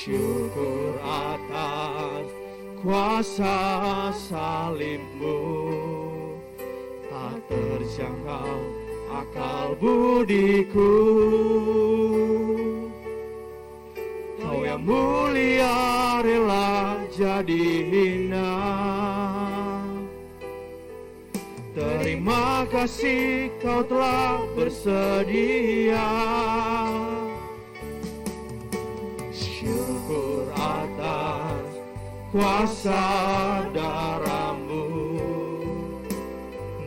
Syukur atas kuasa salibmu, tak terjangkau akal budiku. Kau yang mulia rela jadi hina. Terima kasih kau telah bersedia. Syukur atas kuasa darahmu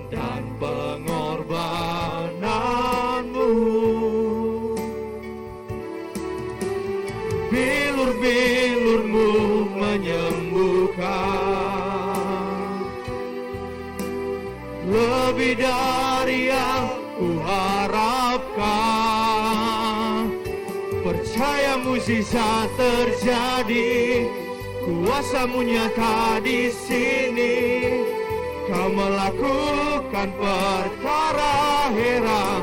dan pengorbananmu. Bilur-bilurmu menyembuhkan lebih dari yang kuharapkan. Percaya mukjizat terjadi, kuasa-Mu nyata di sini. Kau melakukan perkara heran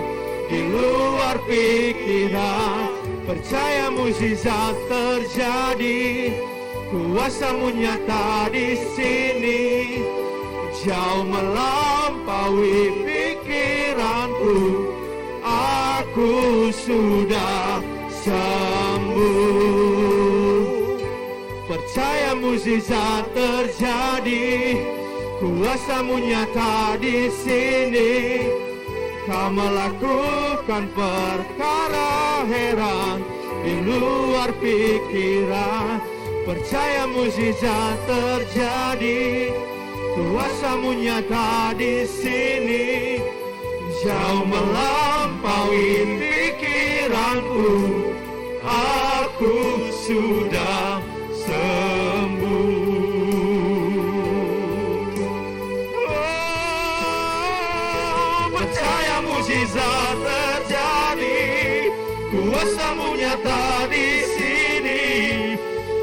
di luar pikiran. Percaya mukjizat terjadi, kuasa-Mu nyata di sini. Jauh melampaui pikiranku, aku sudah sembuh. Percaya mukjizat terjadi, kuasa-Mu nyata di sini. Kau melakukan perkara heran di luar pikiran. Percaya mukjizat terjadi, kuasa-Mu nyata di sini. Jauh melampaui pikiranku, aku sudah sembuh. Oh, percaya mukjizat terjadi, kuasa-Mu nyata di sini.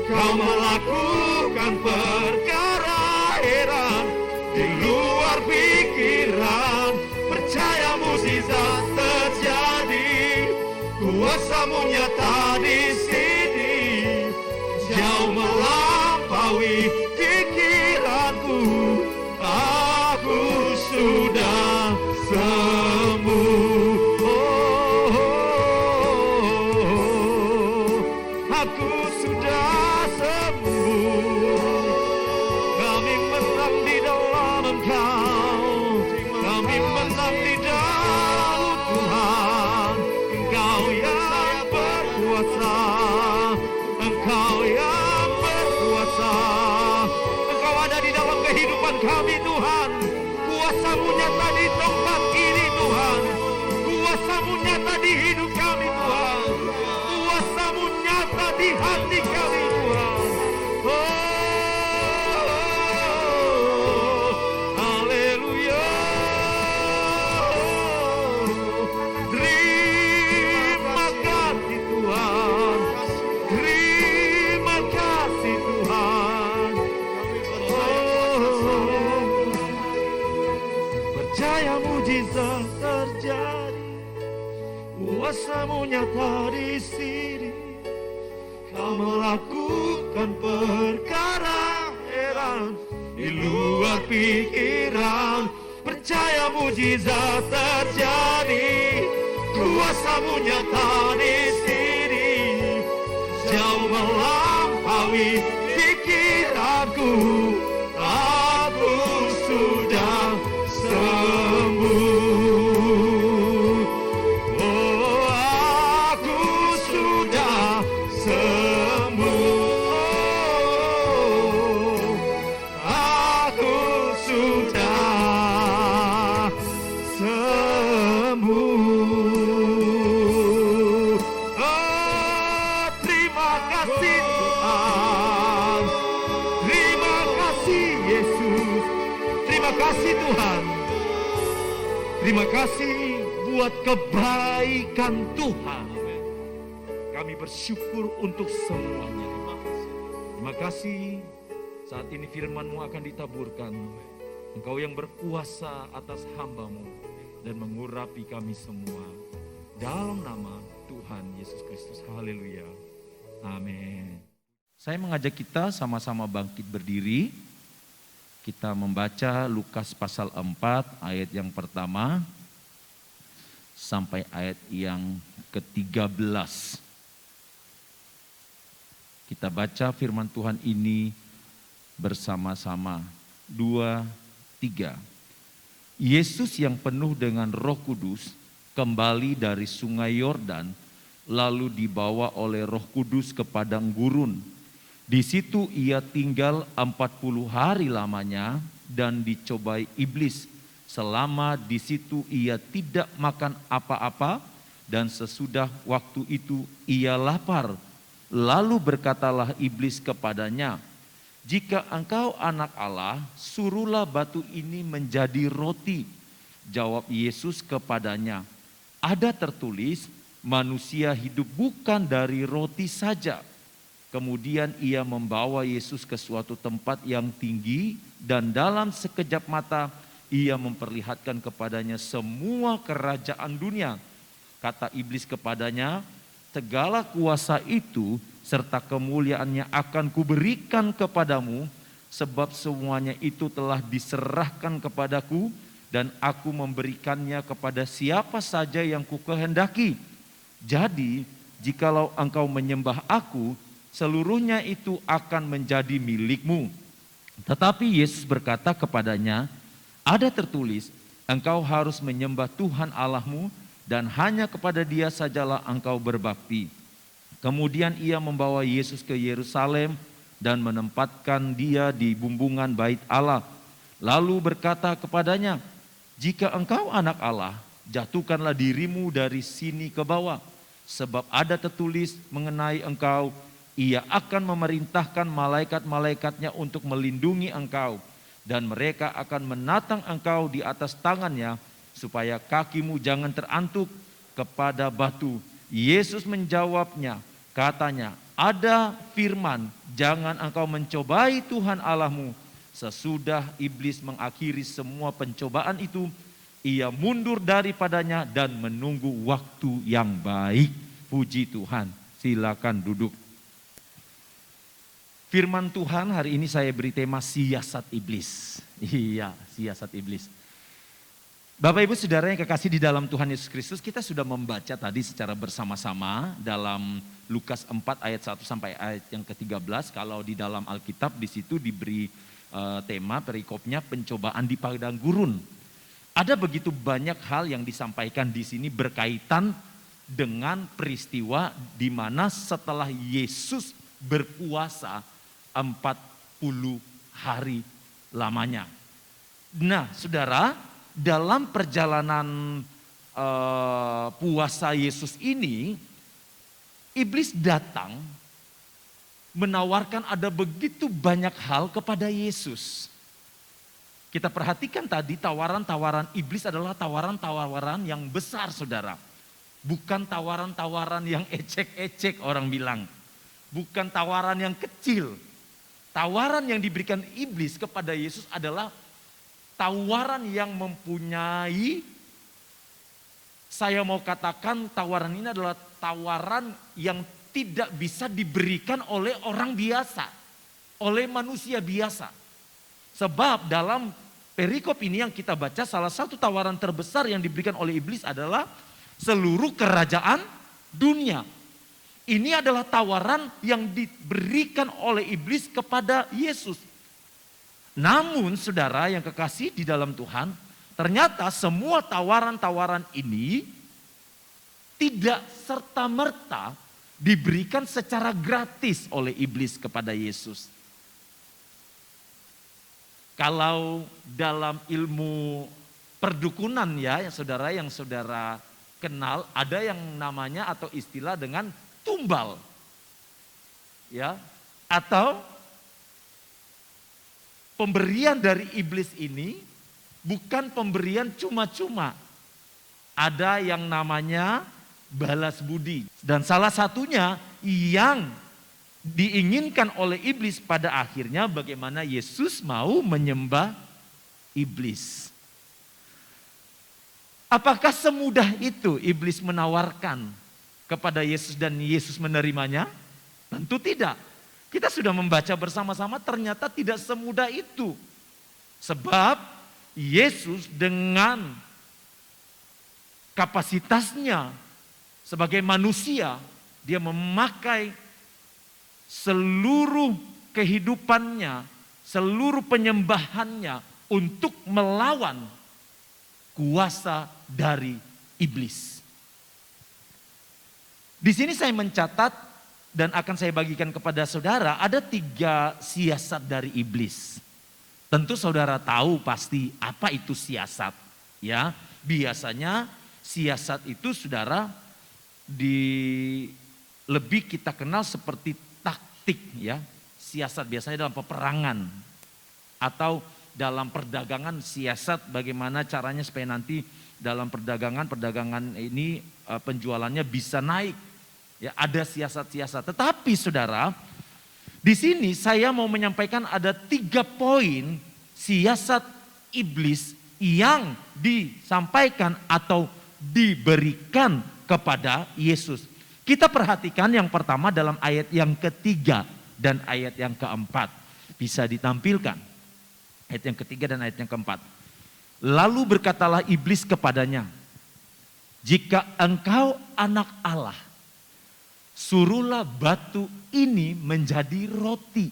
Kau melakukan perkara heran di luar pikiran. Percaya mukjizat terjadi, kuasa-Mu nyata di sini. Jauh melampaui pikiranku, aku sudah sembuh. Aku sudah sembuh. Kami menang di dalam Engkau. Kami menang di dalam Tuhan. Engkau yang berkuasa. Engkau yang berkuasa. Engkau ada di dalam kehidupan kami, Tuhan. Kuasa-Mu nyata di tempat ini, Tuhan. Kuasa-Mu nyata di hidup kami, Tuhan. Kuasa-Mu nyata di hati kami, Tuhan. Haleluya. Terima kasih, Tuhan. Terima kasih, Tuhan. Percaya mukjizat terjadi, kuasa-Mu nyata di sini. Kau melakukan perkara heran di luar pikiran. Percaya mukjizat terjadi, kuasa-Mu nyata di sini. Jauh melampaui pikiranku, aku sudah sembuh. Oh, aku sudah sembuh. Aku sudah sembuh. Oh, terima kasih Tuhan. Terima kasih Terima kasih Tuhan. Terima kasih buat kebaikan Tuhan. Kami bersyukur untuk semuanya. Terima kasih saat ini firman-Mu akan ditaburkan. Engkau yang berkuasa atas hamba-Mu dan mengurapi kami semua. Dalam nama Tuhan Yesus Kristus. Haleluya. Amin. Saya mengajak kita sama-sama bangkit berdiri. Kita membaca Lukas pasal 4 ayat yang pertama sampai ayat yang ke-13. Kita baca firman Tuhan ini bersama-sama. 2, 3. Yesus yang penuh dengan Roh Kudus kembali dari sungai Yordan, lalu dibawa oleh Roh Kudus ke padang gurun. Di situ ia tinggal 40 hari lamanya dan dicobai iblis. Selama di situ ia tidak makan apa-apa dan sesudah waktu itu ia lapar. Lalu berkatalah iblis kepadanya, "Jika engkau anak Allah, suruhlah batu ini menjadi roti." Jawab Yesus kepadanya, "Ada tertulis, manusia hidup bukan dari roti saja." Kemudian ia membawa Yesus ke suatu tempat yang tinggi dan dalam sekejap mata ia memperlihatkan kepadanya semua kerajaan dunia. Kata iblis kepadanya, "Segala kuasa itu serta kemuliaannya akan kuberikan kepadamu, sebab semuanya itu telah diserahkan kepadaku dan aku memberikannya kepada siapa saja yang kukehendaki. Jadi jikalau engkau menyembah aku, seluruhnya itu akan menjadi milikmu." Tetapi Yesus berkata kepadanya, "Ada tertulis, engkau harus menyembah Tuhan Allahmu dan hanya kepada Dia sajalah engkau berbakti." Kemudian ia membawa Yesus ke Yerusalem dan menempatkan Dia di bumbungan bait Allah. Lalu berkata kepadanya, "Jika engkau anak Allah, jatuhkanlah dirimu dari sini ke bawah. Sebab ada tertulis mengenai engkau, Ia akan memerintahkan malaikat-malaikatnya untuk melindungi engkau. Dan mereka akan menatang engkau di atas tangannya, supaya kakimu jangan terantuk kepada batu." Yesus menjawabnya, katanya, "Ada firman, jangan engkau mencobai Tuhan Allahmu." Sesudah iblis mengakhiri semua pencobaan itu, ia mundur daripadanya dan menunggu waktu yang baik. Puji Tuhan. Silakan duduk. Firman Tuhan hari ini saya beri tema siasat iblis. Iya, siasat iblis. Bapak Ibu Saudara yang kekasih di dalam Tuhan Yesus Kristus, kita sudah membaca tadi secara bersama-sama dalam Lukas 4 ayat 1 sampai ayat yang ke-13. Kalau di dalam Alkitab di situ diberi tema perikopnya pencobaan di padang gurun. Ada begitu banyak hal yang disampaikan di sini berkaitan dengan peristiwa di mana setelah Yesus berpuasa 40 hari lamanya. Nah, Saudara, dalam perjalanan puasa Yesus ini, iblis datang menawarkan ada begitu banyak hal kepada Yesus. Kita perhatikan tadi tawaran-tawaran iblis adalah tawaran-tawaran yang besar, Saudara. Bukan tawaran-tawaran yang ecek-ecek orang bilang. Bukan tawaran yang kecil. Tawaran yang diberikan iblis kepada Yesus adalah tawaran yang mempunyai, saya mau katakan tawaran ini adalah tawaran yang tidak bisa diberikan oleh orang biasa, oleh manusia biasa. Sebab dalam perikop ini yang kita baca, salah satu tawaran terbesar yang diberikan oleh iblis adalah seluruh kerajaan dunia. Ini adalah tawaran yang diberikan oleh iblis kepada Yesus. Namun saudara yang kekasih di dalam Tuhan, ternyata semua tawaran-tawaran ini tidak serta-merta diberikan secara gratis oleh iblis kepada Yesus. Kalau dalam ilmu perdukunan ya yang saudara kenal, ada yang namanya atau istilah dengan tumbal. Ya, atau pemberian dari iblis ini bukan pemberian cuma-cuma. Ada yang namanya balas budi. Dan salah satunya yang diinginkan oleh iblis pada akhirnya bagaimana Yesus mau menyembah iblis. Apakah semudah itu iblis menawarkan kepada Yesus dan Yesus menerimanya? Tentu tidak. Kita sudah membaca bersama-sama ternyata tidak semudah itu. Sebab Yesus dengan kapasitasnya sebagai manusia, dia memakai seluruh kehidupannya, seluruh penyembahannya untuk melawan kuasa dari iblis. Di sini saya mencatat dan akan saya bagikan kepada saudara, ada 3 siasat dari iblis. Tentu saudara tahu pasti apa itu siasat, ya. Biasanya siasat itu saudara lebih kita kenal seperti taktik, ya. Siasat biasanya dalam peperangan atau dalam perdagangan, siasat bagaimana caranya supaya nanti dalam perdagangan ini penjualannya bisa naik. Ya, ada siasat-siasat. Tetapi saudara, di sini saya mau menyampaikan ada 3 poin siasat iblis yang disampaikan atau diberikan kepada Yesus. Kita perhatikan yang pertama dalam ayat yang ketiga dan ayat yang keempat. Bisa ditampilkan. Ayat yang ketiga dan ayat yang keempat. Lalu berkatalah iblis kepadanya, jika engkau anak Allah, suruhlah batu ini menjadi roti.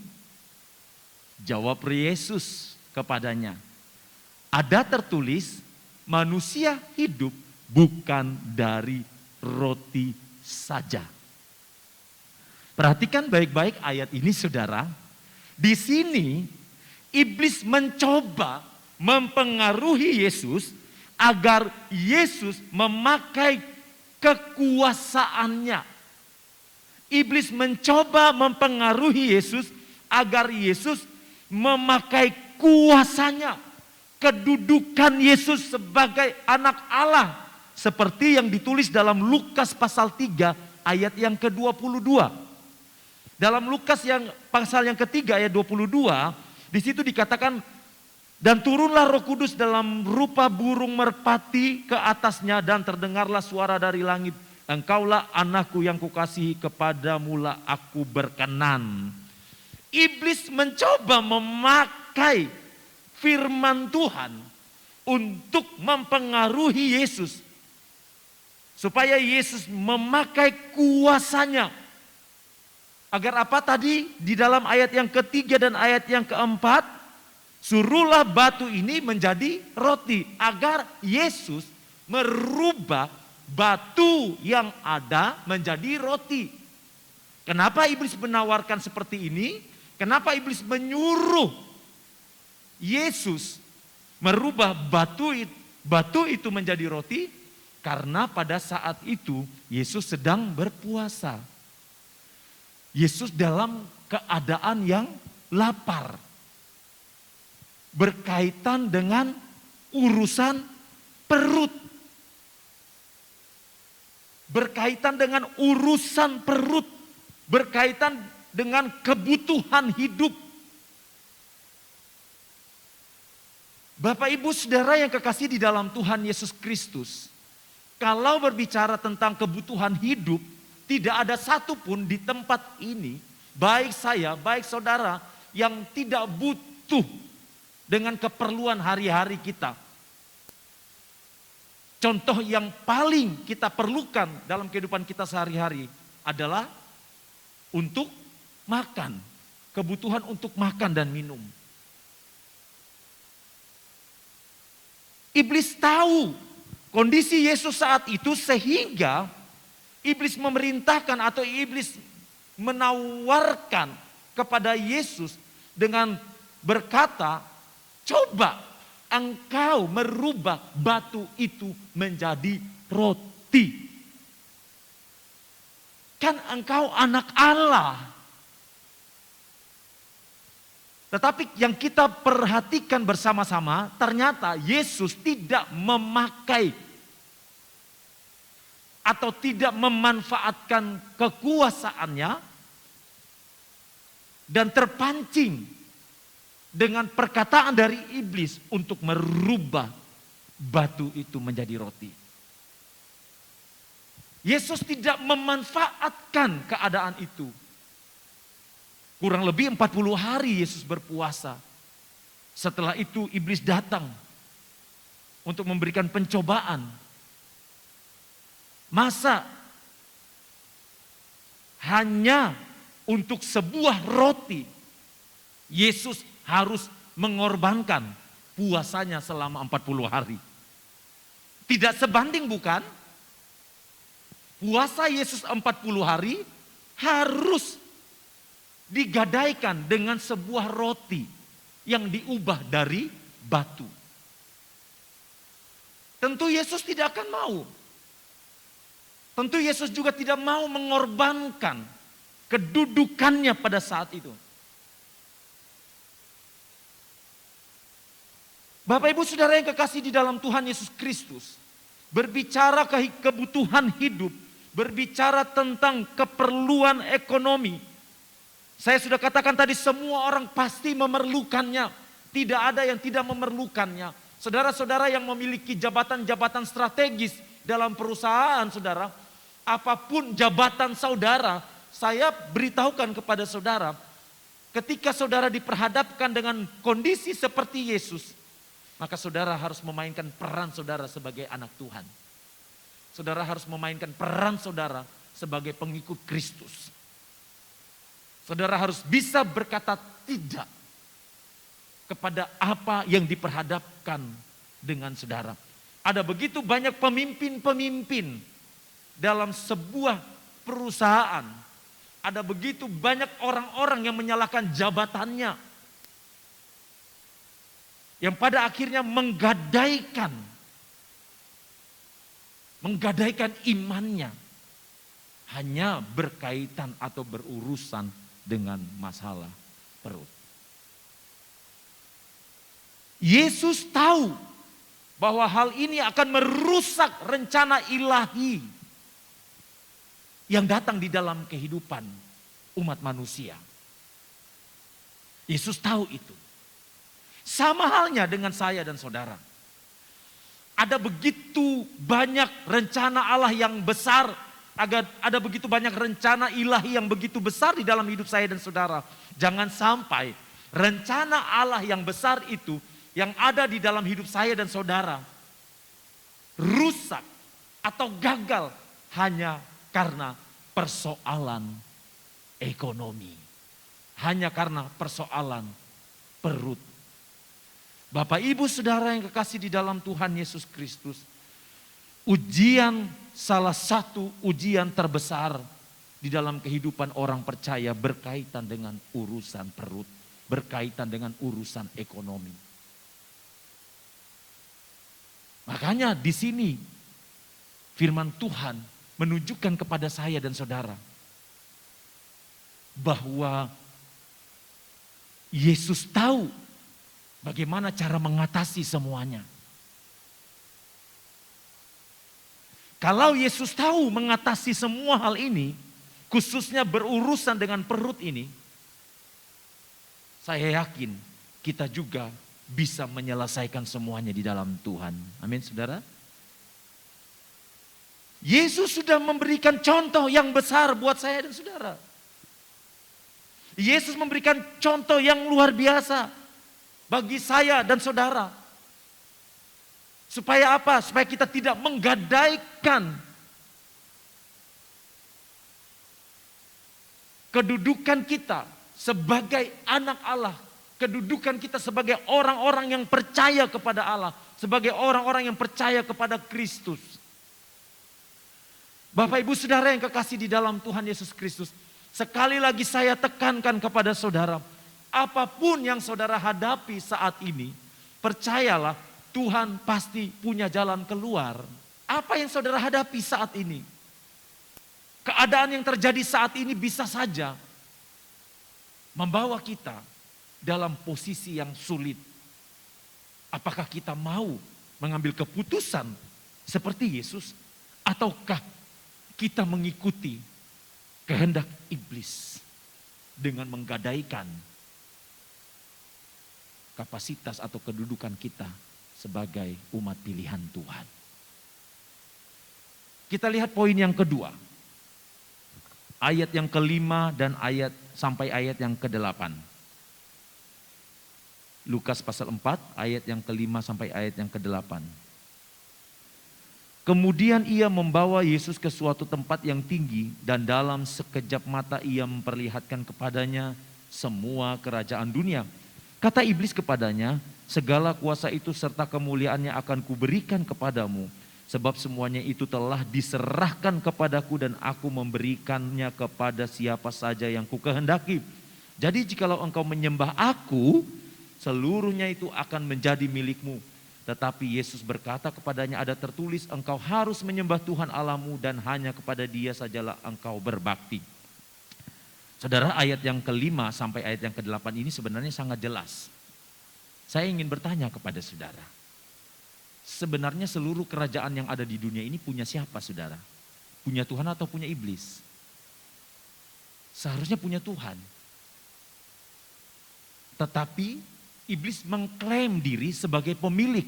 Jawab Yesus kepadanya, ada tertulis manusia hidup bukan dari roti saja. Perhatikan baik-baik ayat ini saudara. Di sini iblis mencoba mempengaruhi Yesus agar Yesus memakai kekuasaannya. Iblis mencoba mempengaruhi Yesus agar Yesus memakai kuasanya. Kedudukan Yesus sebagai anak Allah. Seperti yang ditulis dalam Lukas pasal 3 ayat yang ke-22. Dalam Lukas yang pasal yang ketiga ayat 22, di situ dikatakan, dan turunlah Roh Kudus dalam rupa burung merpati ke atasnya dan terdengarlah suara dari langit. Engkaulah anakku yang kukasihi, kepadamulah aku berkenan. Iblis mencoba memakai firman Tuhan untuk mempengaruhi Yesus. Supaya Yesus memakai kuasanya. Agar apa tadi di dalam ayat yang ketiga dan ayat yang keempat? Suruhlah batu ini menjadi roti. Agar Yesus merubah batu yang ada menjadi roti. Kenapa iblis menawarkan seperti ini? Kenapa iblis menyuruh Yesus merubah batu itu menjadi roti? Karena pada saat itu Yesus sedang berpuasa. Yesus dalam keadaan yang lapar. Berkaitan dengan urusan perut. Berkaitan dengan urusan perut. Berkaitan dengan kebutuhan hidup. Bapak Ibu Saudara yang kekasih di dalam Tuhan Yesus Kristus. Kalau berbicara tentang kebutuhan hidup, tidak ada satupun di tempat ini, baik saya, baik saudara, yang tidak butuh dengan keperluan hari-hari kita. Contoh yang paling kita perlukan dalam kehidupan kita sehari-hari adalah untuk makan. Kebutuhan untuk makan dan minum. Iblis tahu kondisi Yesus saat itu sehingga iblis memerintahkan atau iblis menawarkan kepada Yesus dengan berkata, coba engkau merubah batu itu menjadi roti. Kan engkau anak Allah. Tetapi yang kita perhatikan bersama-sama, ternyata Yesus tidak memakai atau tidak memanfaatkan kekuasaannya dan terpancing dengan perkataan dari iblis untuk merubah batu itu menjadi roti. Yesus tidak memanfaatkan keadaan itu. Kurang lebih 40 hari Yesus berpuasa. Setelah itu iblis datang untuk memberikan pencobaan. Masa hanya untuk sebuah roti Yesus harus mengorbankan puasanya selama 40 hari. Tidak sebanding bukan? Puasa Yesus 40 hari harus digadaikan dengan sebuah roti yang diubah dari batu. Tentu Yesus tidak akan mau. Tentu Yesus juga tidak mau mengorbankan kedudukannya pada saat itu. Bapak Ibu Saudara yang kekasih di dalam Tuhan Yesus Kristus, berbicara kebutuhan hidup, berbicara tentang keperluan ekonomi. Saya sudah katakan tadi, semua orang pasti memerlukannya. Tidak ada yang tidak memerlukannya. Saudara-saudara yang memiliki jabatan-jabatan strategis dalam perusahaan saudara, apapun jabatan saudara, saya beritahukan kepada saudara, ketika saudara diperhadapkan dengan kondisi seperti Yesus, maka saudara harus memainkan peran saudara sebagai anak Tuhan. Saudara harus memainkan peran saudara sebagai pengikut Kristus. Saudara harus bisa berkata tidak kepada apa yang diperhadapkan dengan saudara. Ada begitu banyak pemimpin-pemimpin dalam sebuah perusahaan. Ada begitu banyak orang-orang yang menyalahkan jabatannya. Yang pada akhirnya menggadaikan imannya. Hanya berkaitan atau berurusan dengan masalah perut. Yesus tahu bahwa hal ini akan merusak rencana ilahi yang datang di dalam kehidupan umat manusia. Yesus tahu itu. Sama halnya dengan saya dan saudara. Ada begitu banyak rencana Allah yang besar, ada begitu banyak rencana ilahi yang begitu besar di dalam hidup saya dan saudara. Jangan sampai rencana Allah yang besar itu yang ada di dalam hidup saya dan saudara rusak atau gagal hanya karena persoalan ekonomi. Hanya karena persoalan perut. Bapak Ibu Saudara yang kekasih di dalam Tuhan Yesus Kristus, salah satu ujian terbesar di dalam kehidupan orang percaya berkaitan dengan urusan perut, berkaitan dengan urusan ekonomi. Makanya di sini firman Tuhan menunjukkan kepada saya dan saudara bahwa Yesus tahu bagaimana cara mengatasi semuanya. Kalau Yesus tahu mengatasi semua hal ini, khususnya berurusan dengan perut ini, saya yakin kita juga bisa menyelesaikan semuanya di dalam Tuhan. Amin, saudara. Yesus sudah memberikan contoh yang besar buat saya dan saudara. Yesus memberikan contoh yang luar biasa bagi saya dan saudara. Supaya apa? Supaya kita tidak menggadaikan kedudukan kita sebagai anak Allah. Kedudukan kita sebagai orang-orang yang percaya kepada Allah. Sebagai orang-orang yang percaya kepada Kristus. Bapak Ibu Saudara yang kekasih di dalam Tuhan Yesus Kristus. Sekali lagi saya tekankan kepada saudara. Apapun yang saudara hadapi saat ini, percayalah Tuhan pasti punya jalan keluar. Apa yang saudara hadapi saat ini? Keadaan yang terjadi saat ini bisa saja membawa kita dalam posisi yang sulit. Apakah kita mau mengambil keputusan seperti Yesus, ataukah kita mengikuti kehendak iblis dengan menggadaikan kapasitas atau kedudukan kita sebagai umat pilihan Tuhan. Kita lihat poin yang kedua. Ayat yang kelima dan sampai ayat yang ke-8. Lukas pasal 4 ayat yang kelima sampai ayat yang ke-8. Kemudian ia membawa Yesus ke suatu tempat yang tinggi dan dalam sekejap mata ia memperlihatkan kepadanya semua kerajaan dunia. Kata iblis kepadanya, segala kuasa itu serta kemuliaannya akan kuberikan kepadamu, sebab semuanya itu telah diserahkan kepadaku dan aku memberikannya kepada siapa saja yang kukehendaki. Jadi jikalau engkau menyembah aku, seluruhnya itu akan menjadi milikmu. Tetapi Yesus berkata kepadanya, ada tertulis, engkau harus menyembah Tuhan Allahmu dan hanya kepada Dia sajalah engkau berbakti. Saudara, ayat yang kelima sampai ayat yang ke-8 ini sebenarnya sangat jelas. Saya ingin bertanya kepada saudara, sebenarnya seluruh kerajaan yang ada di dunia ini punya siapa, saudara? Punya Tuhan atau punya iblis? Seharusnya punya Tuhan. Tetapi iblis mengklaim diri sebagai pemilik.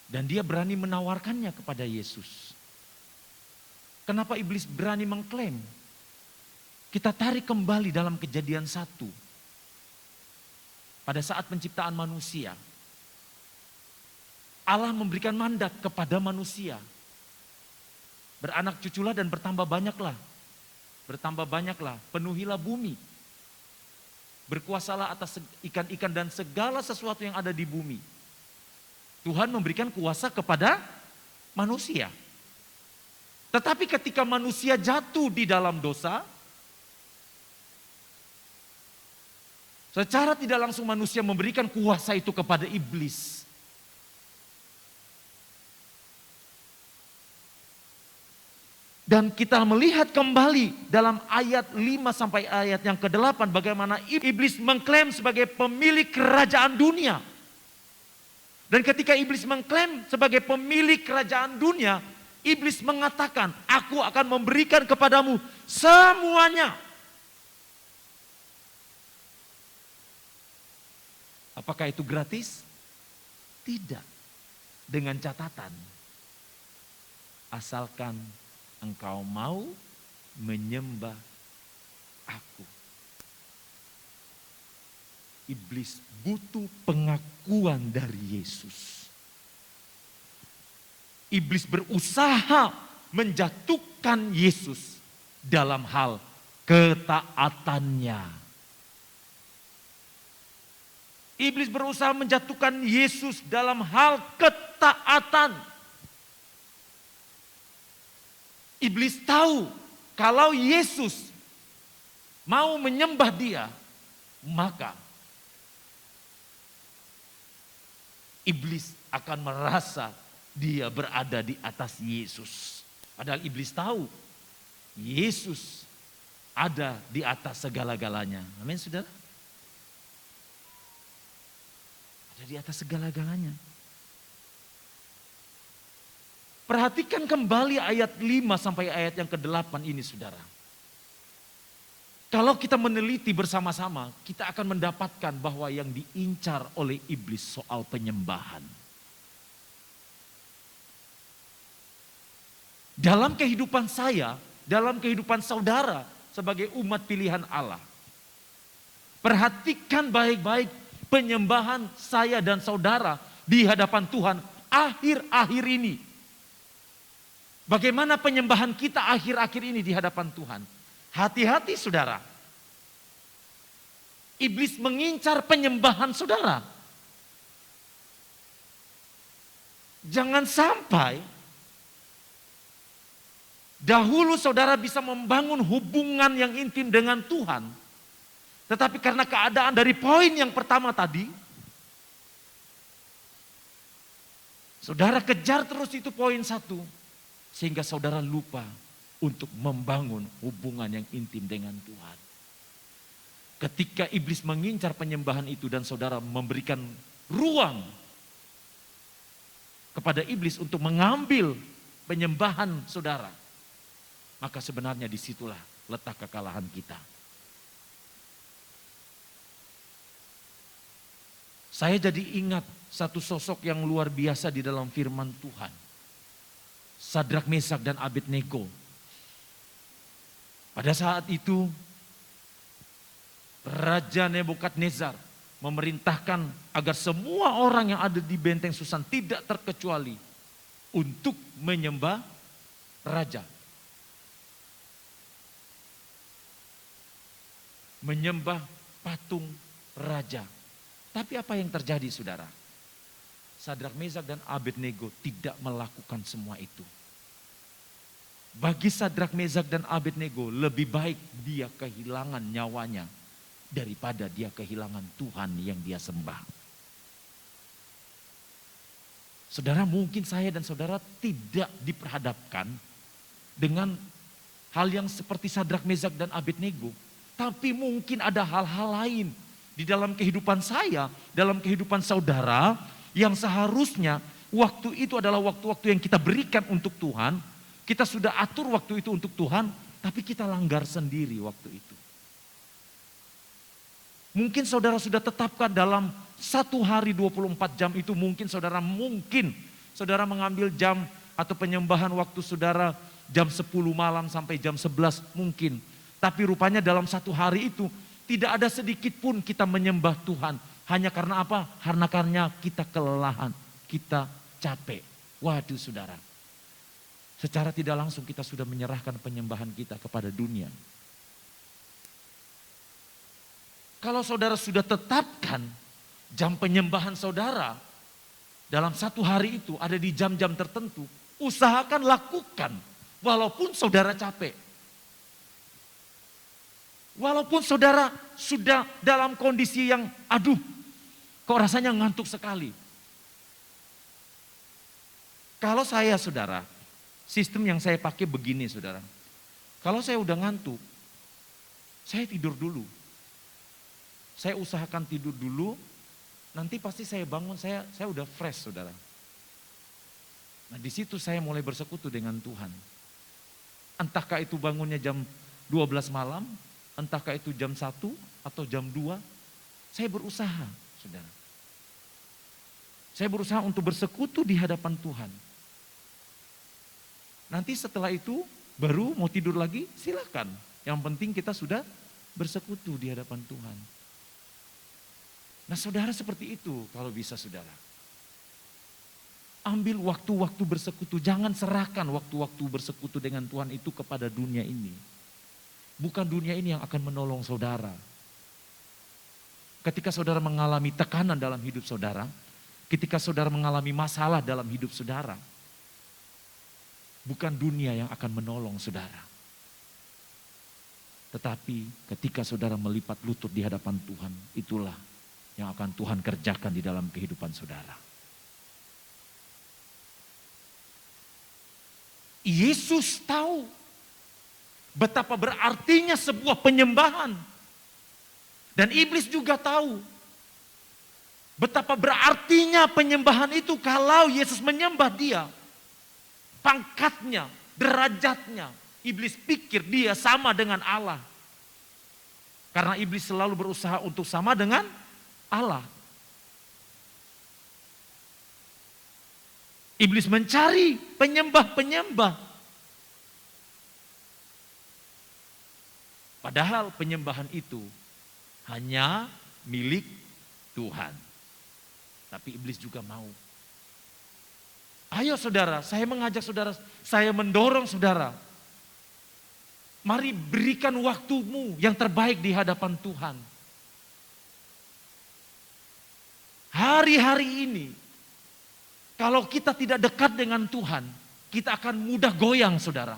Dan dia berani menawarkannya kepada Yesus. Kenapa iblis berani mengklaim? Kita tarik kembali dalam Kejadian 1. Pada saat penciptaan manusia, Allah memberikan mandat kepada manusia. Beranak cuculah dan bertambah banyaklah. Bertambah banyaklah, penuhilah bumi. Berkuasalah atas ikan-ikan dan segala sesuatu yang ada di bumi. Tuhan memberikan kuasa kepada manusia. Tetapi ketika manusia jatuh di dalam dosa, secara tidak langsung manusia memberikan kuasa itu kepada iblis. Dan kita melihat kembali dalam ayat 5 sampai ayat yang ke-8 bagaimana iblis mengklaim sebagai pemilik kerajaan dunia. Dan ketika iblis mengklaim sebagai pemilik kerajaan dunia, iblis mengatakan, aku akan memberikan kepadamu semuanya. Apakah itu gratis? Tidak. Dengan catatan, asalkan engkau mau menyembah aku. Iblis butuh pengakuan dari Yesus. Iblis berusaha menjatuhkan Yesus dalam hal ketaatannya. Iblis berusaha menjatuhkan Yesus dalam hal ketaatan. Iblis tahu kalau Yesus mau menyembah dia, maka iblis akan merasa dia berada di atas Yesus. Padahal iblis tahu Yesus ada di atas segala-galanya. Amin, saudara? Ada di atas segala-galanya. Perhatikan kembali ayat 5 sampai ayat yang ke-8 ini, saudara. Kalau kita meneliti bersama-sama, kita akan mendapatkan bahwa yang diincar oleh iblis soal penyembahan. Dalam kehidupan saya, dalam kehidupan saudara sebagai umat pilihan Allah. Perhatikan baik-baik penyembahan saya dan saudara di hadapan Tuhan akhir-akhir ini. Bagaimana penyembahan kita akhir-akhir ini di hadapan Tuhan? Hati-hati, saudara. Iblis mengincar penyembahan saudara. Jangan sampai dahulu saudara bisa membangun hubungan yang intim dengan Tuhan. Tetapi karena keadaan dari poin yang pertama tadi, saudara kejar terus itu poin 1. Sehingga saudara lupa untuk membangun hubungan yang intim dengan Tuhan. Ketika iblis mengincar penyembahan itu dan saudara memberikan ruang kepada iblis untuk mengambil penyembahan saudara, maka sebenarnya disitulah letak kekalahan kita. Saya jadi ingat satu sosok yang luar biasa di dalam firman Tuhan. Sadrak, Mesak, dan Abednego. Pada saat itu Raja Nebukadnezar memerintahkan agar semua orang yang ada di benteng Susan tidak terkecuali untuk menyembah raja. Menyembah patung raja. Tapi apa yang terjadi saudara? Sadrak, Mesak, dan Abednego tidak melakukan semua itu. Bagi Sadrak, Mesak, dan Abednego lebih baik dia kehilangan nyawanya daripada dia kehilangan Tuhan yang dia sembah. Saudara, mungkin saya dan saudara tidak diperhadapkan dengan hal yang seperti Sadrak, Mesak, dan Abednego. Tapi mungkin ada hal-hal lain di dalam kehidupan saya, dalam kehidupan saudara, yang seharusnya waktu itu adalah waktu-waktu yang kita berikan untuk Tuhan. Kita sudah atur waktu itu untuk Tuhan, tapi kita langgar sendiri waktu itu. Mungkin saudara sudah tetapkan dalam 1 hari 24 jam itu, mungkin saudara mengambil jam atau penyembahan waktu saudara jam 10 malam sampai jam 11 mungkin. Tapi rupanya dalam 1 hari itu tidak ada sedikit pun kita menyembah Tuhan. Hanya karena apa? Karena kita kelelahan, kita capek. Waduh saudara, secara tidak langsung kita sudah menyerahkan penyembahan kita kepada dunia. Kalau saudara sudah tetapkan jam penyembahan saudara dalam 1 hari itu ada di jam-jam tertentu, usahakan lakukan walaupun saudara capek. Walaupun saudara sudah dalam kondisi yang kok rasanya ngantuk sekali. Kalau saya saudara, sistem yang saya pakai begini saudara. Kalau saya udah ngantuk, saya tidur dulu. Saya usahakan tidur dulu, nanti pasti saya bangun, saya udah fresh saudara. Nah di situ saya mulai bersekutu dengan Tuhan. Entahkah itu bangunnya jam 12 malam, entahkah itu jam 1 atau jam 2, saya berusaha saudara. Saya berusaha untuk bersekutu di hadapan Tuhan. Nanti setelah itu baru mau tidur lagi silakan. Yang penting kita sudah bersekutu di hadapan Tuhan. Nah saudara seperti itu kalau bisa saudara. Ambil waktu-waktu bersekutu, jangan serahkan waktu-waktu bersekutu dengan Tuhan itu kepada dunia ini. Bukan dunia ini yang akan menolong saudara. Ketika saudara mengalami tekanan dalam hidup saudara, ketika saudara mengalami masalah dalam hidup saudara, bukan dunia yang akan menolong saudara. Tetapi ketika saudara melipat lutut di hadapan Tuhan, itulah yang akan Tuhan kerjakan di dalam kehidupan saudara. Yesus tahu betapa berartinya sebuah penyembahan. Dan iblis juga tahu betapa berartinya penyembahan itu kalau Yesus menyembah dia. Pangkatnya, derajatnya, iblis pikir dia sama dengan Allah. Karena iblis selalu berusaha untuk sama dengan Allah. Iblis mencari penyembah-penyembah. Padahal penyembahan itu hanya milik Tuhan. Tapi iblis juga mau. Ayo saudara, saya mengajak saudara, saya mendorong saudara. Mari berikan waktumu yang terbaik di hadapan Tuhan. Hari-hari ini, kalau kita tidak dekat dengan Tuhan, kita akan mudah goyang saudara.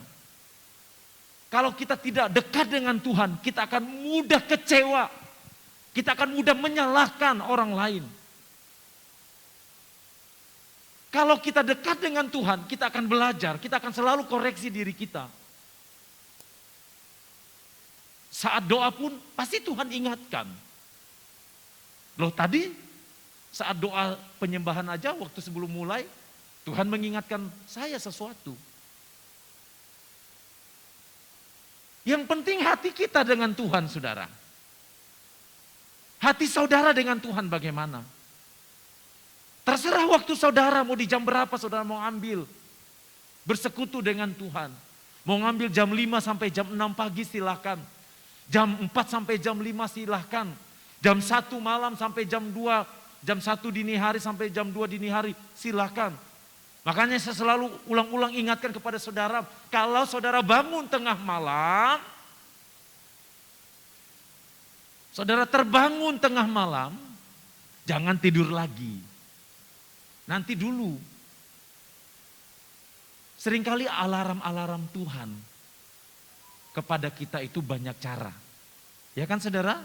Kalau kita tidak dekat dengan Tuhan, kita akan mudah kecewa. Kita akan mudah menyalahkan orang lain. Kalau kita dekat dengan Tuhan, kita akan belajar, kita akan selalu koreksi diri kita. Saat doa pun pasti Tuhan ingatkan. Loh tadi saat doa penyembahan aja waktu sebelum mulai, Tuhan mengingatkan saya sesuatu. Yang penting hati kita dengan Tuhan, saudara. Hati saudara dengan Tuhan bagaimana? Terserah waktu saudara mau di jam berapa saudara mau ambil. Bersekutu dengan Tuhan. Mau ngambil jam 5 sampai jam 6 pagi silahkan. Jam 4 sampai jam 5 silahkan. Jam 1 malam sampai jam 2, jam 1 dini hari sampai jam 2 dini hari silahkan. Makanya saya selalu ulang-ulang ingatkan kepada saudara, kalau saudara bangun tengah malam, saudara terbangun tengah malam, jangan tidur lagi. Nanti dulu. Seringkali alarm-alarm Tuhan kepada kita itu banyak cara. Ya kan saudara?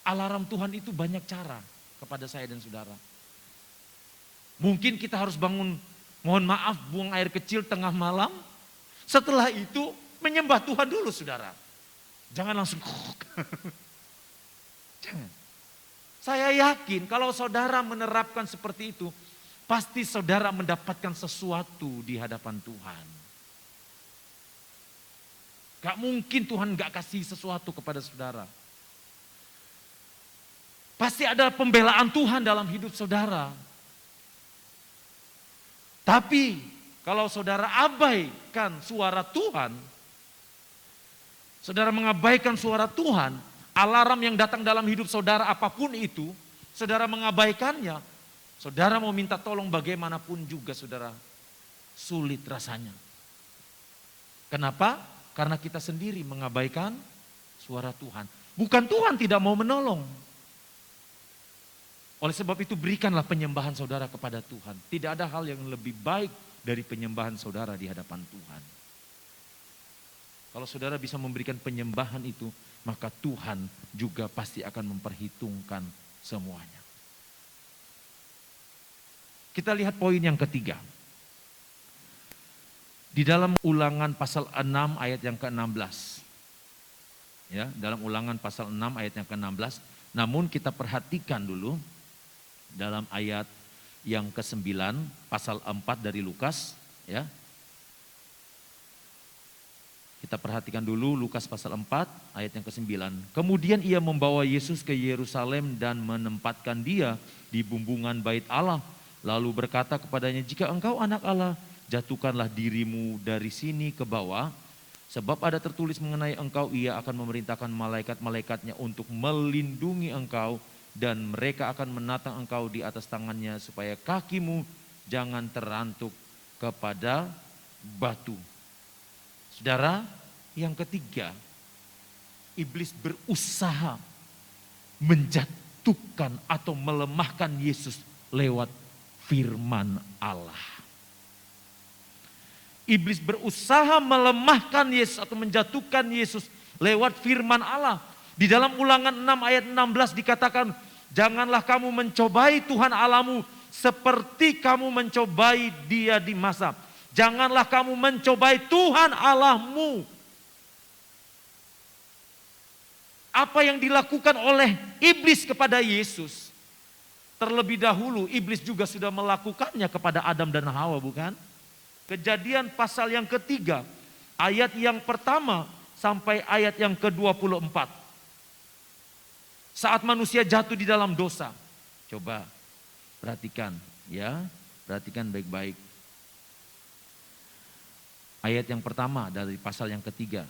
Alarm Tuhan itu banyak cara kepada saya dan saudara. Mungkin kita harus bangun, mohon maaf, buang air kecil tengah malam. Setelah itu menyembah Tuhan dulu saudara. Jangan langsung. Jangan. Saya yakin kalau saudara menerapkan seperti itu, pasti saudara mendapatkan sesuatu di hadapan Tuhan. Gak mungkin Tuhan gak kasih sesuatu kepada saudara. Pasti ada pembelaan Tuhan dalam hidup saudara. Tapi kalau saudara abaikan suara Tuhan, saudara mengabaikan suara Tuhan, alarm yang datang dalam hidup saudara apapun itu, saudara mengabaikannya, saudara mau minta tolong bagaimanapun juga saudara, sulit rasanya. Kenapa? Karena kita sendiri mengabaikan suara Tuhan. Bukan Tuhan tidak mau menolong. Oleh sebab itu berikanlah penyembahan saudara kepada Tuhan. Tidak ada hal yang lebih baik dari penyembahan saudara di hadapan Tuhan. Kalau saudara bisa memberikan penyembahan itu, maka Tuhan juga pasti akan memperhitungkan semuanya. Kita lihat poin yang ketiga. Di dalam Ulangan pasal 6 ayat yang ke-16. Ya, dalam Ulangan pasal 6 ayat yang ke-16. Namun kita perhatikan dulu dalam ayat yang ke-9 pasal 4 dari Lukas, ya. Kita perhatikan dulu Lukas pasal 4 ayat yang ke-9. Kemudian ia membawa Yesus ke Yerusalem dan menempatkan dia di bumbungan bait Allah. Lalu berkata kepadanya, jika engkau anak Allah, jatuhkanlah dirimu dari sini ke bawah. Sebab ada tertulis mengenai engkau, ia akan memerintahkan malaikat-malaikatnya untuk melindungi engkau. Dan mereka akan menatang engkau di atas tangannya supaya kakimu jangan terantuk kepada batu. Saudara, yang ketiga, iblis berusaha menjatuhkan atau melemahkan Yesus lewat firman Allah. Iblis berusaha melemahkan Yesus atau menjatuhkan Yesus lewat firman Allah. Di dalam Ulangan 6 ayat 16 dikatakan, janganlah kamu mencobai Tuhan Allahmu seperti kamu mencobai dia di masa. Janganlah kamu mencobai Tuhan Allahmu. Apa yang dilakukan oleh iblis kepada Yesus? Terlebih dahulu iblis juga sudah melakukannya kepada Adam dan Hawa, bukan? Kejadian pasal yang ketiga, ayat yang pertama sampai ayat yang ke-24. Saat manusia jatuh di dalam dosa. Coba perhatikan ya, perhatikan baik-baik. Ayat yang pertama dari pasal yang ketiga.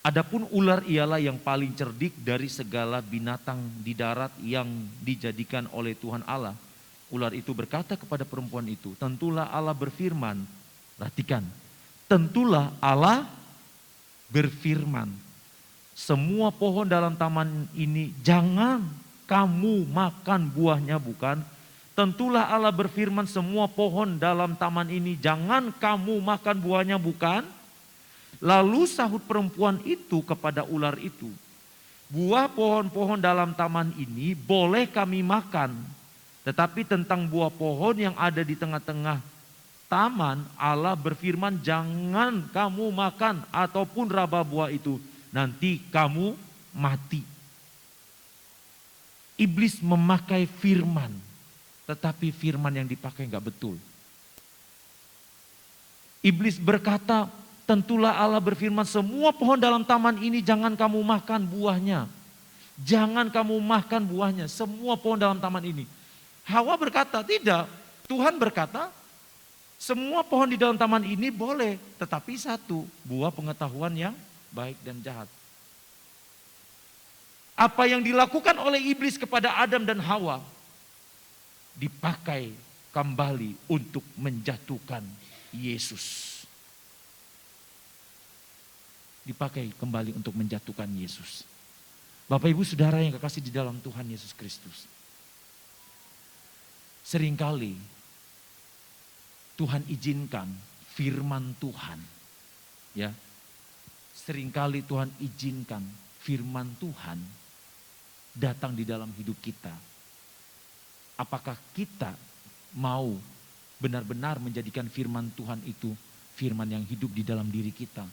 Adapun ular ialah yang paling cerdik dari segala binatang di darat yang dijadikan oleh Tuhan Allah. Ular itu berkata kepada perempuan itu, tentulah Allah berfirman. Perhatikan, tentulah Allah berfirman. Semua pohon dalam taman ini jangan kamu makan buahnya, bukan? Tentulah Allah berfirman, semua pohon dalam taman ini jangan kamu makan buahnya, bukan? Lalu sahut perempuan itu kepada ular itu, buah pohon-pohon dalam taman ini boleh kami makan. Tetapi tentang buah pohon yang ada di tengah-tengah taman, Allah berfirman, jangan kamu makan ataupun raba buah itu. nanti kamu mati. Iblis memakai firman, tetapi firman yang dipakai enggak betul. Iblis berkata, tentulah Allah berfirman, semua pohon dalam taman ini jangan kamu makan buahnya. Jangan kamu makan buahnya, semua pohon dalam taman ini. Hawa berkata, tidak. Tuhan berkata, semua pohon di dalam taman ini boleh, tetapi satu, buah pengetahuan yang baik dan jahat. Apa yang dilakukan oleh iblis kepada Adam dan Hawa dipakai kembali untuk menjatuhkan Yesus. Dipakai kembali untuk menjatuhkan Yesus. Bapak Ibu Saudara yang kekasih di dalam Tuhan Yesus Kristus. Seringkali Tuhan izinkan firman Tuhan. Ya. Seringkali Tuhan izinkan firman Tuhan datang di dalam hidup kita. Apakah kita mau benar-benar menjadikan firman Tuhan itu firman yang hidup di dalam diri kita?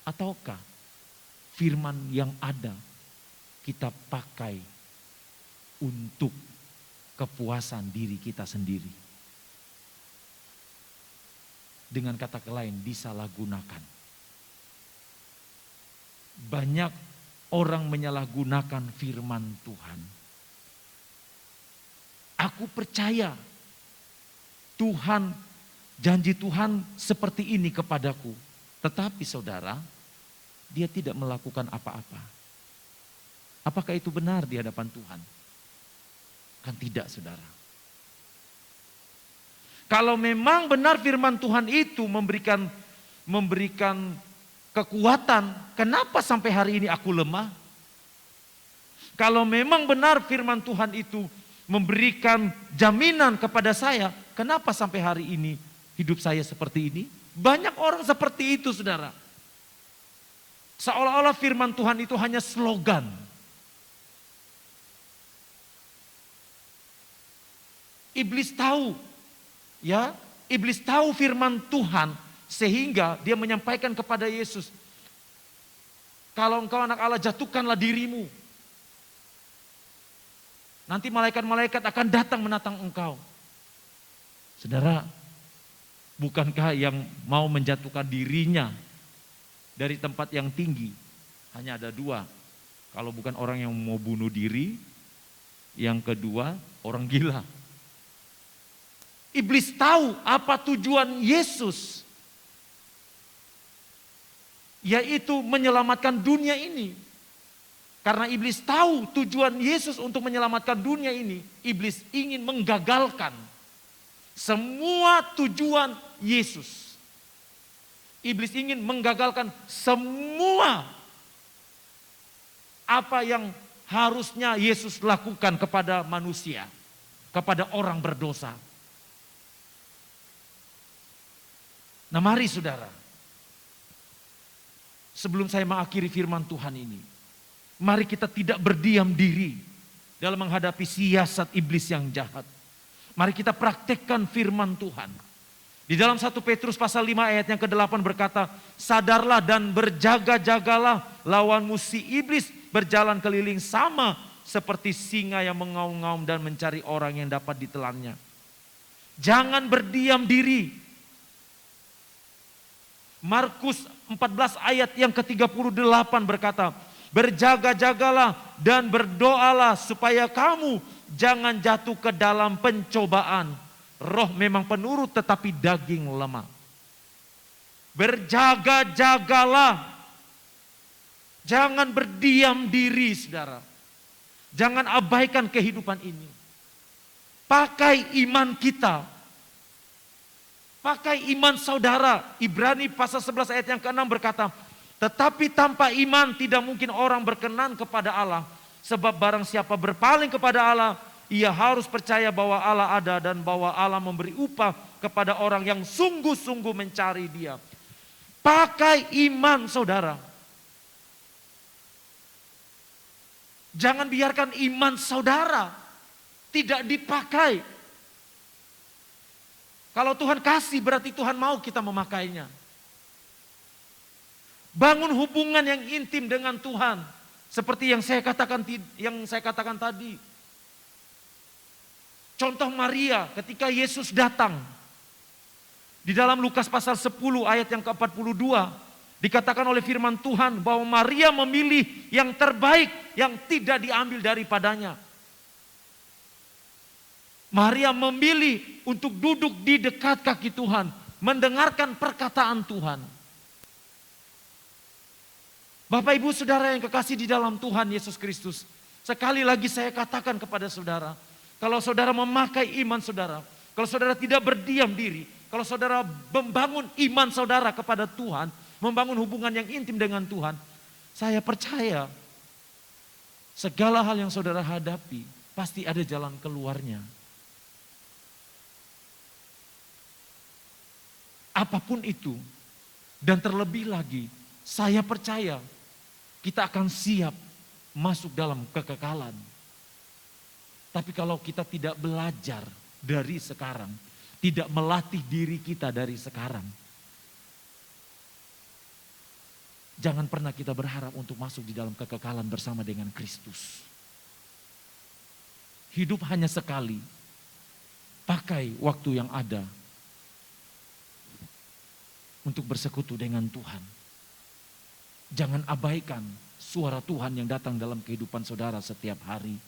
Ataukah firman yang ada kita pakai untuk kepuasan diri kita sendiri? Dengan kata lain, disalahgunakan. Banyak orang menyalahgunakan firman Tuhan. Aku percaya Tuhan, janji Tuhan seperti ini kepadaku. Tetapi saudara, dia tidak melakukan apa-apa. Apakah itu benar di hadapan Tuhan? Kan tidak, saudara. Kalau memang benar firman Tuhan itu memberikan kekuatan, kenapa sampai hari ini aku lemah? Kalau memang benar firman Tuhan itu memberikan jaminan kepada saya, kenapa sampai hari ini hidup saya seperti ini? Banyak orang seperti itu, saudara. Seolah-olah firman Tuhan itu hanya slogan. Iblis tahu, ya, iblis tahu firman Tuhan sehingga dia menyampaikan kepada Yesus, kalau engkau anak Allah, jatuhkanlah dirimu. Nanti malaikat-malaikat akan datang menatang engkau. Saudara, bukankah yang mau menjatuhkan dirinya dari tempat yang tinggi hanya ada dua? Kalau bukan orang yang mau bunuh diri, yang kedua orang gila. Iblis tahu apa tujuan Yesus, yaitu menyelamatkan dunia ini. Karena iblis tahu tujuan Yesus untuk menyelamatkan dunia ini, iblis ingin menggagalkan semua tujuan Yesus. Iblis ingin menggagalkan semua apa yang harusnya Yesus lakukan kepada manusia, kepada orang berdosa. Nah, mari saudara, sebelum saya mengakhiri firman Tuhan ini, mari kita tidak berdiam diri dalam menghadapi siasat iblis yang jahat. Mari kita praktekkan firman Tuhan. Di dalam 1 Petrus pasal 5 ayat yang ke-8 berkata, sadarlah dan berjaga-jagalah, lawanmu si iblis berjalan keliling sama seperti singa yang mengaum-ngaum dan mencari orang yang dapat ditelannya. Jangan berdiam diri. Markus 14 ayat yang ke-38 berkata, berjaga-jagalah dan berdoalah supaya kamu jangan jatuh ke dalam pencobaan. Roh memang penurut tetapi daging lemah. Berjaga-jagalah. Jangan berdiam diri, saudara. Jangan abaikan kehidupan ini. Pakai iman kita. Pakai iman saudara. Ibrani pasal 11 ayat yang ke-6 berkata, tetapi tanpa iman tidak mungkin orang berkenan kepada Allah. Sebab barang siapa berpaling kepada Allah, ia harus percaya bahwa Allah ada dan bahwa Allah memberi upah kepada orang yang sungguh-sungguh mencari Dia. Pakai iman saudara. Jangan biarkan iman saudara tidak dipakai. Kalau Tuhan kasih berarti Tuhan mau kita memakainya. Bangun hubungan yang intim dengan Tuhan. Seperti yang saya katakan tadi. Contoh Maria ketika Yesus datang. Di dalam Lukas pasal 10 ayat yang ke-42. Dikatakan oleh firman Tuhan bahwa Maria memilih yang terbaik yang tidak diambil daripadanya. Maria memilih untuk duduk di dekat kaki Tuhan. Mendengarkan perkataan Tuhan. Bapak ibu saudara yang kekasih di dalam Tuhan Yesus Kristus. Sekali lagi saya katakan kepada saudara. Kalau saudara memakai iman saudara. Kalau saudara tidak berdiam diri. Kalau saudara membangun iman saudara kepada Tuhan. Membangun hubungan yang intim dengan Tuhan. Saya percaya segala hal yang saudara hadapi pasti ada jalan keluarnya. Apapun itu. Dan terlebih lagi saya percaya kita akan siap masuk dalam kekekalan. Tapi kalau kita tidak belajar dari sekarang, tidak melatih diri kita dari sekarang, jangan pernah kita berharap untuk masuk di dalam kekekalan bersama dengan Kristus. Hidup hanya sekali, pakai waktu yang ada untuk bersekutu dengan Tuhan. Jangan abaikan suara Tuhan yang datang dalam kehidupan saudara setiap hari.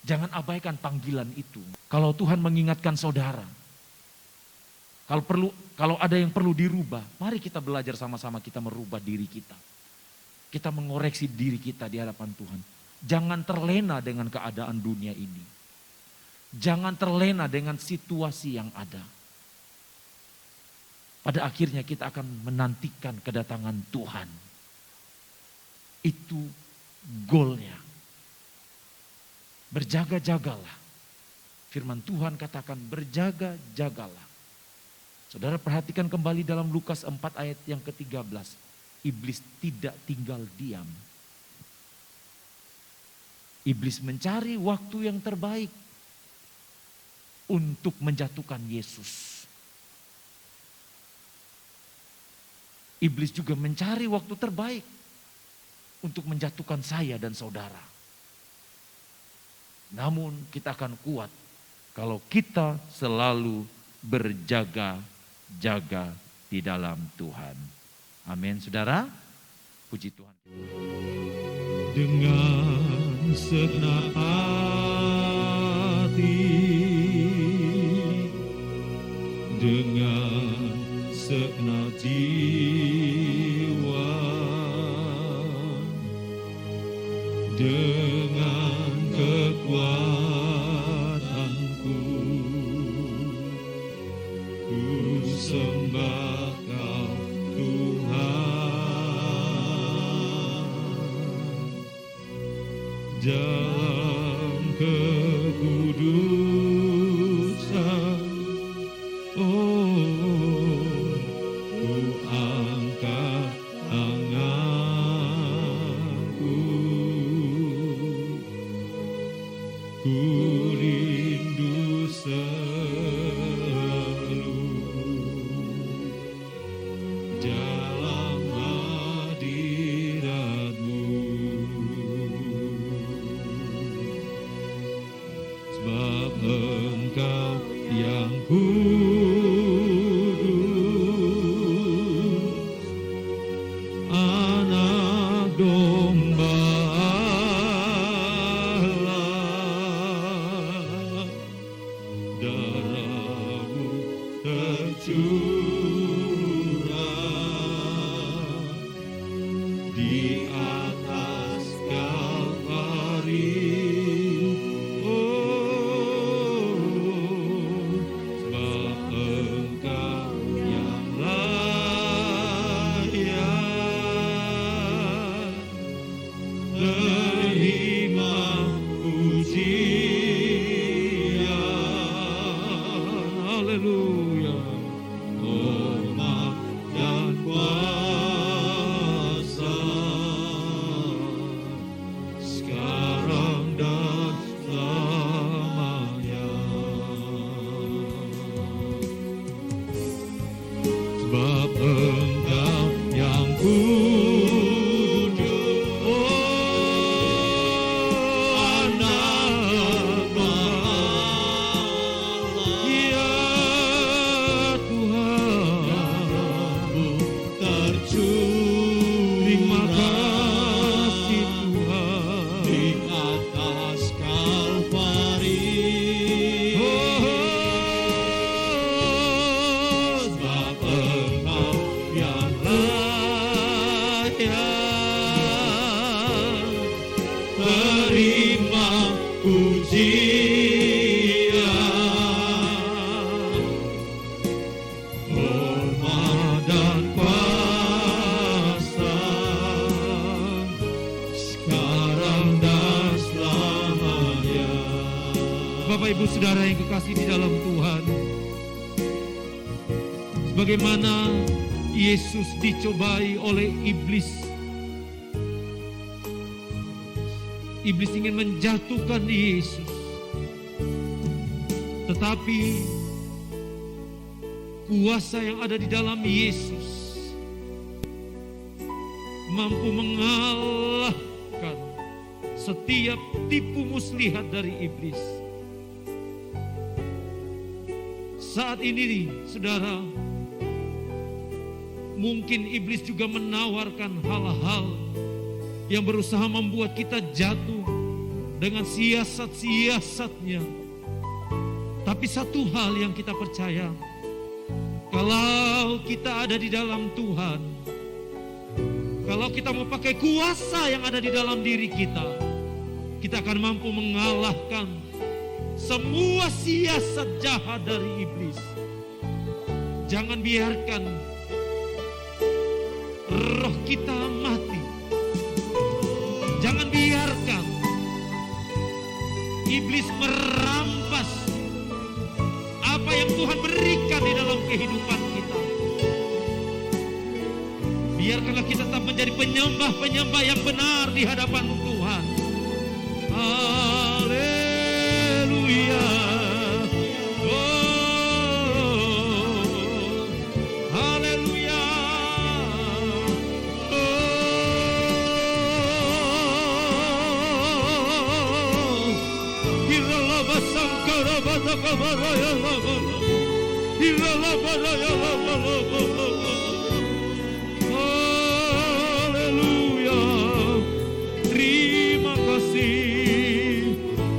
Jangan abaikan panggilan itu. Kalau Tuhan mengingatkan saudara, kalau ada yang perlu dirubah, mari kita belajar sama-sama kita merubah diri kita. Kita mengoreksi diri kita di hadapan Tuhan. Jangan terlena dengan keadaan dunia ini. Jangan terlena dengan situasi yang ada. Pada akhirnya kita akan menantikan kedatangan Tuhan. Itu goalnya. Berjaga-jagalah. Firman Tuhan katakan berjaga-jagalah. Saudara perhatikan kembali dalam Lukas 4 ayat yang ke-13. Iblis tidak tinggal diam. Iblis mencari waktu yang terbaik untuk menjatuhkan Yesus. Iblis juga mencari waktu terbaik untuk menjatuhkan saya dan saudara. Namun kita akan kuat kalau kita selalu berjaga-jaga di dalam Tuhan. Amin, saudara. Puji Tuhan. Dengan segenap hati, dengan segenap jiwa, dengan kekuatanku, ku sembah Kau Tuhan. Dalam kekudusan, oh, ku angkat tanganku, ku rindu selalu dalam hadirat-Mu. Sebab Engkau yang kudus, Anak Domba Allah, darah-Mu tercurah di atas Kalvari. Sebab Engkau yang Tuhan. Bagaimana Yesus dicobai oleh iblis. Iblis ingin menjatuhkan Yesus. Tetapi kuasa yang ada di dalam Yesus mampu mengalahkan setiap tipu muslihat dari iblis. Saat ini, saudara, mungkin iblis juga menawarkan hal-hal yang berusaha membuat kita jatuh dengan siasat-siasatnya. Tapi satu hal yang kita percaya, kalau kita ada di dalam Tuhan, kalau kita mau pakai kuasa yang ada di dalam diri kita, kita akan mampu mengalahkan semua siasat jahat dari iblis. Jangan biarkan roh kita mati. Jangan biarkan iblis merampas apa yang Tuhan berikan di dalam kehidupan kita. Biarkanlah kita tetap menjadi penyembah-penyembah yang benar di hadapan Tuhan. Haleluya. Haleluya.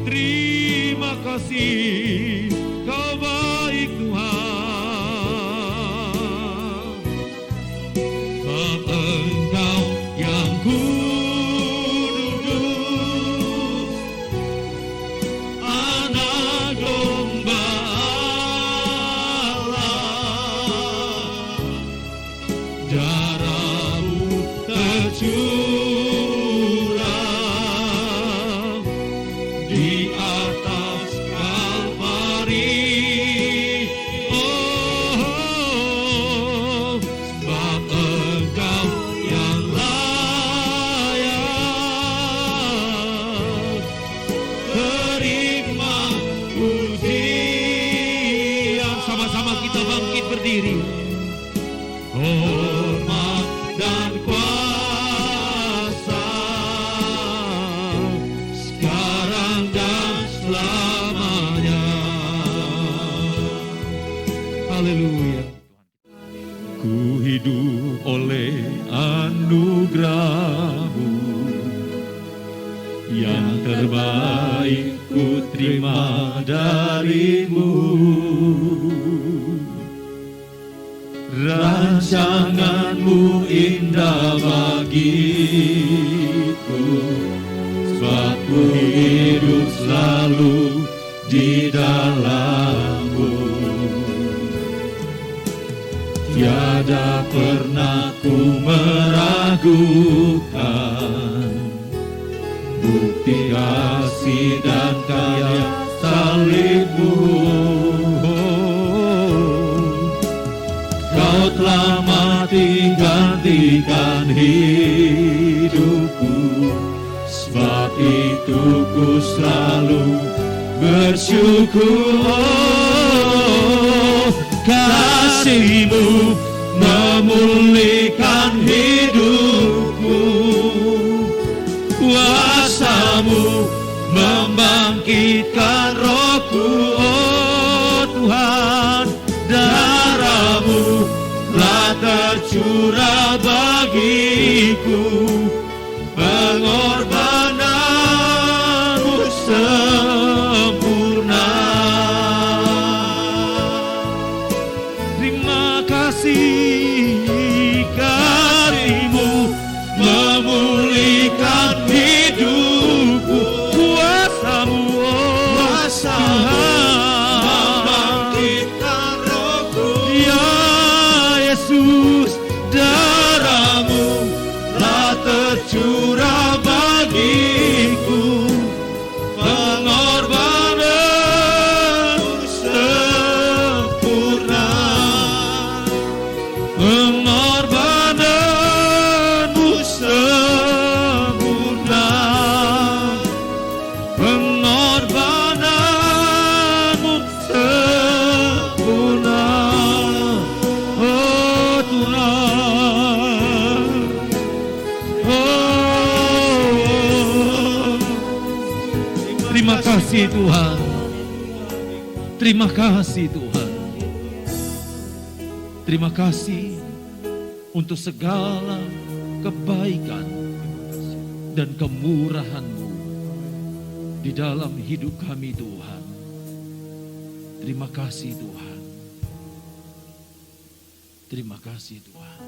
Terima kasih, Kau baik Tuhan. Sebab Engkau yang kudus, Anak domba Allah, darah-Mu tercurah di atas Kalvari. Oh, sebab Engkau yang layak terima pujian. Sama-sama kita bangkit berdiri. Hormat dan kuasa sekarang dan selamanya. Haleluya. Ku hidup oleh anugerah-Mu, yang terbaik ku terima dari-Mu. Rancangan-Mu indah bagiku, sebab ku hidup selalu di dalam-Mu. Tiada pernah ku meragukan bukti kasih dan karya salib-Mu. Kau telah mati gantikan hidupku, sebab itu ku selalu bersyukur. Kasih-Mu memulihkan hidupku, kuasa-Mu membangkitkan rohku. Oh Tuhan, darah-Mu telah tercurah bagiku, pengorbanan-Mu sempurna. Terima kasih, kasih-Mu memulihkan hidupku, kuasa-Mu, oh Tuhan, membangkitkan rohku. Ya Yesus, darah-Mu telah tercurah bagi kasih Tuhan. Terima kasih Tuhan. Terima kasih untuk segala kebaikan dan kemurahan-Mu di dalam hidup kami Tuhan. Terima kasih Tuhan. Terima kasih Tuhan.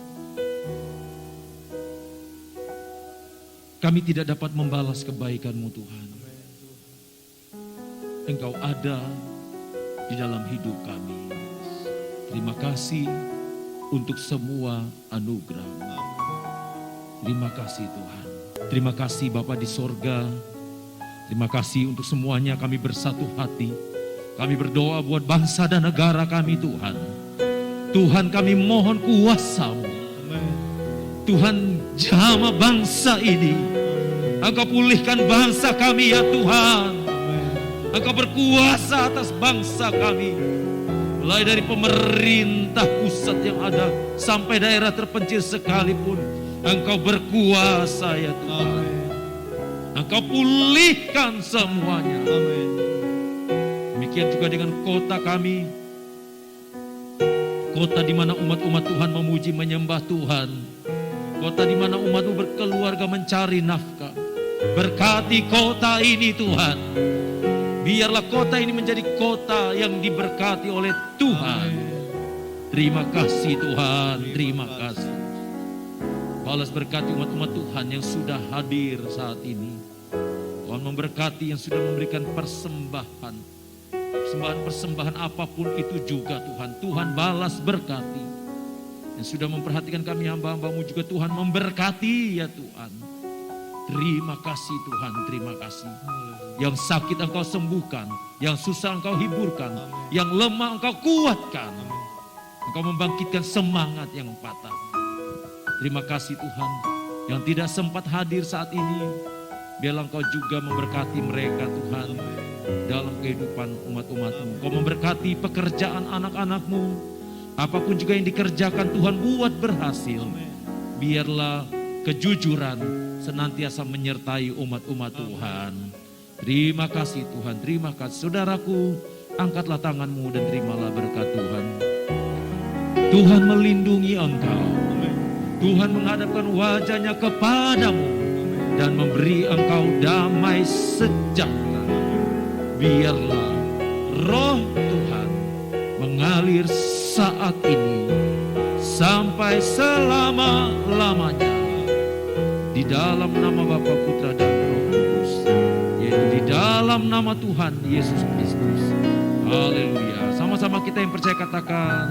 Kami tidak dapat membalas kebaikan-Mu Tuhan. Engkau ada di dalam hidup kami. Terima kasih untuk semua anugerah-Mu. Terima kasih Tuhan. Terima kasih Bapa di sorga. Terima kasih untuk semuanya kami bersatu hati. Kami berdoa buat bangsa dan negara kami Tuhan. Tuhan kami mohon kuasa-Mu. Tuhan jamah bangsa ini. Engkau pulihkan bangsa kami ya Tuhan. Engkau berkuasa atas bangsa kami. Mulai dari pemerintah pusat yang ada sampai daerah terpencil sekalipun, Engkau berkuasa ya Tuhan. Engkau pulihkan semuanya. Demikian juga dengan kota kami. Kota di mana umat-umat Tuhan memuji menyembah Tuhan. Kota di mana umat-Mu berkeluarga mencari nafkah. Berkati kota ini Tuhan. Biarlah kota ini menjadi kota yang diberkati oleh Tuhan. Terima kasih Tuhan, terima kasih. Balas berkati umat-umat Tuhan yang sudah hadir saat ini. Tuhan memberkati yang sudah memberikan persembahan. Persembahan apapun itu juga Tuhan. Tuhan balas berkati. Yang sudah memperhatikan kami hamba-hamba-Mu juga Tuhan memberkati ya Tuhan. Terima kasih Tuhan, terima kasih. Yang sakit Engkau sembuhkan, yang susah Engkau hiburkan, yang lemah Engkau kuatkan. Engkau membangkitkan semangat yang patah. Terima kasih Tuhan, yang tidak sempat hadir saat ini, biarlah Engkau juga memberkati mereka Tuhan, dalam kehidupan umat-umat-Mu. Engkau memberkati pekerjaan anak-anak-Mu, apapun juga yang dikerjakan Tuhan buat berhasil. Biarlah kejujuran senantiasa menyertai umat-umat Tuhan. Terima kasih Tuhan, terima kasih. Saudaraku, angkatlah tanganmu dan terimalah berkat Tuhan. Tuhan melindungi engkau. Tuhan menghadapkan wajahnya kepadamu dan memberi engkau damai sejahtera. Biarlah roh Tuhan mengalir saat ini sampai selama-lamanya. Di dalam nama Bapa, Putra dan Roh Kudus, yaitu di dalam nama Tuhan Yesus Kristus. Haleluya. Sama-sama kita yang percaya katakan,